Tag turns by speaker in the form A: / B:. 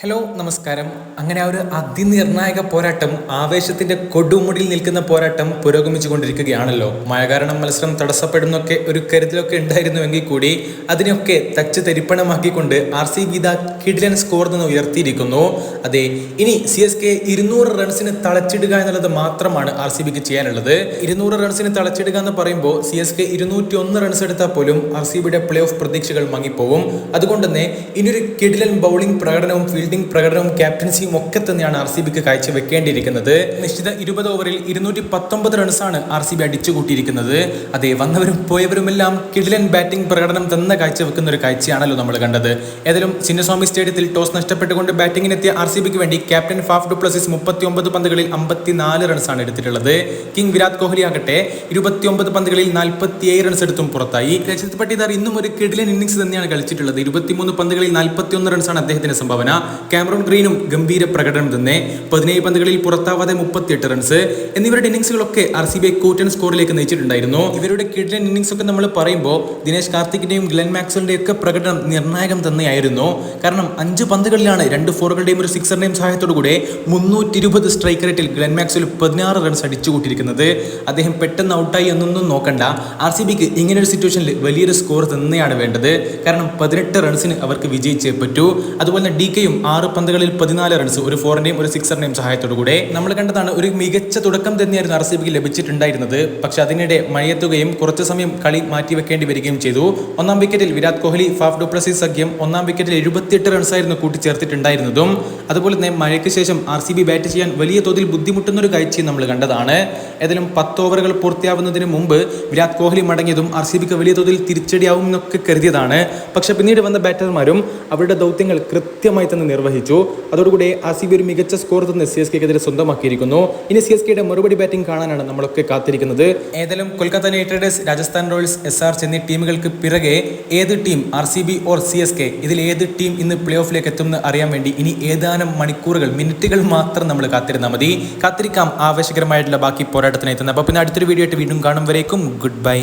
A: Hello നമസ്കാരം. അങ്ങനെ ആ ഒരു അതിനിർണായക പോരാട്ടം, ആവേശത്തിന്റെ കൊടുമുടിയിൽ നിൽക്കുന്ന പോരാട്ടം പുരോഗമിച്ചുകൊണ്ടിരിക്കുകയാണല്ലോ. മഴ കാരണം മത്സരം തടസ്സപ്പെടുന്നൊക്കെ ഒരു കരുതലൊക്കെ ഉണ്ടായിരുന്നുവെങ്കിൽ കൂടി അതിനൊക്കെ തച്ച് തരിപ്പണമാക്കിക്കൊണ്ട് RCB ഇതാ കിടിലൻ സ്കോർ നിന്ന് ഉയർത്തിയിരിക്കുന്നു. അതെ, ഇനി CSK 200 റൺസിന് തളച്ചിടുക എന്നുള്ളത് മാത്രമാണ് RCBക്ക് ചെയ്യാനുള്ളത്. 200 റൺസിന് തളച്ചിടുക എന്ന് പറയുമ്പോൾ CSK 201 റൺസ് എടുത്താൽ പോലും RCBയുടെ പ്ലേ ഓഫ് പ്രതീക്ഷകൾ മങ്ങിപ്പോവും. അതുകൊണ്ട് തന്നെ ഇനിയൊരു കിടിലൻ ബൗളിംഗ് പ്രകടനവും പ്രകടനവും ക്യാപ്റ്റൻസിയും ഒക്കെ തന്നെയാണ് RCBക്ക് കാഴ്ചവെക്കേണ്ടിയിരിക്കുന്നത്. നിശ്ചിത 20 ഓവറിൽ 219 റൺസാണ് RCB അടിച്ചുകൂട്ടിയിരിക്കുന്നത്. അതെ, വന്നവരും പോയവരുമെല്ലാം കിടിലൻ ബാറ്റിംഗ് പ്രകടനം തന്നെ കാഴ്ചവെക്കുന്ന ഒരു കാഴ്ചയാണല്ലോ നമ്മൾ കണ്ടത്. ഏതായാലും ചിന്നസ്വാമി സ്റ്റേഡിയത്തിൽ ടോസ് നഷ്ടപ്പെട്ടുകൊണ്ട് ബാറ്റിംഗിനെത്തിയ RCBക്ക് വേണ്ടി ക്യാപ്റ്റൻ ഫാഫ് ഡു പ്ലസിസ് 39 പന്തുകളിൽ 54 റൺസാണ് എടുത്തിട്ടുള്ളത്. കിങ് വിരാട് കോഹ്ലി ആകട്ടെ 29 പന്തുകളിൽ 47 റൺസ് എടുത്തും പുറത്തായി. രജത് പട്ടിദാർ ഇന്നും ഒരു കിടിലൻ ഇന്നിംഗ്സ് തന്നെയാണ് കളിച്ചിട്ടുള്ളത്. 23 പന്തുകളിൽ 41 റൺസാണ് അദ്ദേഹത്തിന്റെ സംഭാവന. കാമറൂൺ ഗ്രീനും ഗംഭീര പ്രകടനം തന്നെ. 17 പന്തുകളിൽ പുറത്താവാതെ 38 റൺസ്. എന്നിവരുടെ ഇന്നിംഗ്സുകളൊക്കെ RCB കൂറ്റൻ സ്കോറിലേക്ക് നയിച്ചിട്ടുണ്ടായിരുന്നു. ഇവരുടെ കിടിലൻ ഇന്നിംഗ്സ് ഒക്കെ നമ്മൾ പറയുമ്പോൾ ദിനേശ് കാർത്തിക്കിന്റെയും ഗ്ലെൻ മാക്സ്വലിന്റെയും ഒക്കെ പ്രകടനം നിർണായകം തന്നെയായിരുന്നു. കാരണം 5 പന്തുകളിലാണ് 2 ഫോറുകളുടെയും ഒരു സിക്സറിന്റെയും സഹായത്തോടു കൂടെ 320 സ്ട്രൈക്ക് റേറ്റിൽ ഗ്ലെൻ മാക്സ്വൽ 16 റൺസ് അടിച്ചുകൂട്ടിയിരിക്കുന്നത്. അദ്ദേഹം പെട്ടെന്ന് ഔട്ടായി എന്നൊന്നും നോക്കണ്ട. RCBക്ക് ഇങ്ങനൊരു സിറ്റുവേഷനിൽ വലിയൊരു സ്കോർ തന്നെയാണ് വേണ്ടത്. കാരണം 18 റൺസിന് അവർക്ക് വിജയിച്ചേ പറ്റൂ. അതുപോലെ തന്നെ DKയും 6 പന്തുകളിൽ 14 റൺസ്, ഒരു ഫോറിന്റെയും ഒരു സിക്സറിന്റെയും സഹായത്തോടു കൂടെ നമ്മൾ കണ്ടതാണ്. ഒരു മികച്ച തുടക്കം തന്നെയായിരുന്നു RCBക്ക് ലഭിച്ചിട്ടുണ്ടായിരുന്നത്. പക്ഷെ അതിനിടെ മഴയെത്തുകയും കുറച്ചു സമയം കളി മാറ്റിവെക്കേണ്ടി വരികയും ചെയ്തു. 1-ാം വിക്കറ്റിൽ വിരാട് കോഹ്ലി ഫാഫ് ഡു പ്ലസിസ് സഖ്യം 1-ാം വിക്കറ്റിൽ 78 റൺസായിരുന്നു കൂട്ടിച്ചേർത്തിട്ടുണ്ടായിരുന്നതും. അതുപോലെ തന്നെ മഴയ്ക്ക് ശേഷം RCB ബാറ്റ് ചെയ്യാൻ വലിയ തോതിൽ ബുദ്ധിമുട്ടുന്ന ഒരു കാഴ്ചയും നമ്മൾ കണ്ടതാണ്. ഏതായാലും 10 ഓവറുകൾ പൂർത്തിയാവുന്നതിന് മുമ്പ് വിരാട് കോഹ്ലി മടങ്ങിയതും RCBക്ക് വലിയ തോതിൽ തിരിച്ചടിയാവും എന്നൊക്കെ കരുതിയതാണ്. പക്ഷെ പിന്നീട് വന്ന ബാറ്റർമാരും അവരുടെ ദൗത്യങ്ങൾ കൃത്യമായി തന്നെ നിർവഹിച്ചു. അതോടുകൂടി RCB ഒരു മികച്ച സ്കോർ തന്നെ CSKക്കെതിരെ സ്വന്തമാക്കിയിരിക്കുന്നു. ഇനി CSKയുടെ മറുപടി ബാറ്റിംഗ് കാണാനാണ് നമ്മളൊക്കെ കാത്തിരിക്കുന്നത്. ഏതായാലും Kolkata night Riders, Rajasthan Royals, SR എന്നീ ടീമുകൾക്ക് പിറകെ ഏത് ടീം, RCB ഓർ CSK, ഇതിൽ ഏത് ടീം ഇന്ന് പ്ലേ ഓഫിലേക്ക് എത്തുമെന്ന് അറിയാൻ വേണ്ടി ഇനി ഏതാനും മണിക്കൂറുകൾ, മിനിറ്റുകൾ മാത്രം നമ്മൾ കാത്തിരുന്നാൽ മതി. കാത്തിരിക്കാം ആവേശകരമായിട്ടുള്ള ബാക്കി പോരാട്ടത്തിനായി തന്നെ. അപ്പോൾ പിന്നെ അടുത്തൊരു വീഡിയോ ആയിട്ട് വീണ്ടും കാണും വരേക്കും ഗുഡ് ബൈ.